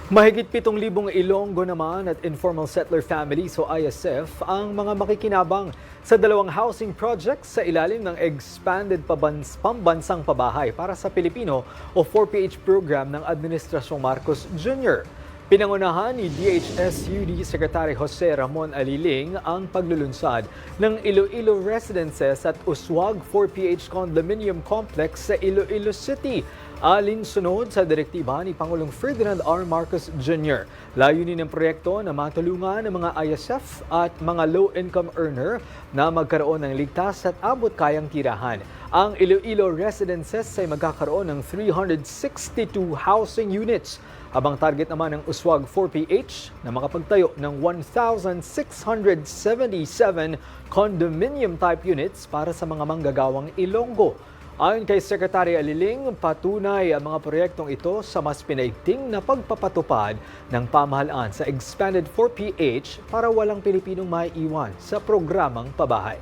Mahigit 7,000 Ilonggo naman at informal settler families o ISF ang mga makikinabang sa dalawang housing projects sa ilalim ng Expanded Pambansang Pabahay para sa Pilipino o 4PH program ng Administrasyong Marcos Jr. Pinangunahan ni DHSUD Secretary Jose Ramon Aliling ang paglulunsad ng Iloilo Residences at Uswag 4PH Condominium Complex sa Iloilo City. Alinsunod sa direktiba ni Pangulong Ferdinand R. Marcos Jr. Layunin ng proyekto na matulungan ng mga ISF at mga low-income earner na magkaroon ng ligtas at abot-kayang tirahan. Ang Iloilo Residences ay magkakaroon ng 362 housing units, habang target naman ng Uswag 4PH na makapagtayo ng 1,677 condominium type units para sa mga manggagawang Ilonggo. Ayon kay Secretary Aliling, patunay ang mga proyektong ito sa mas pinaigting na pagpapatupad ng pamahalaan sa Expanded 4PH para walang Pilipinong maiiwan sa programang pabahay.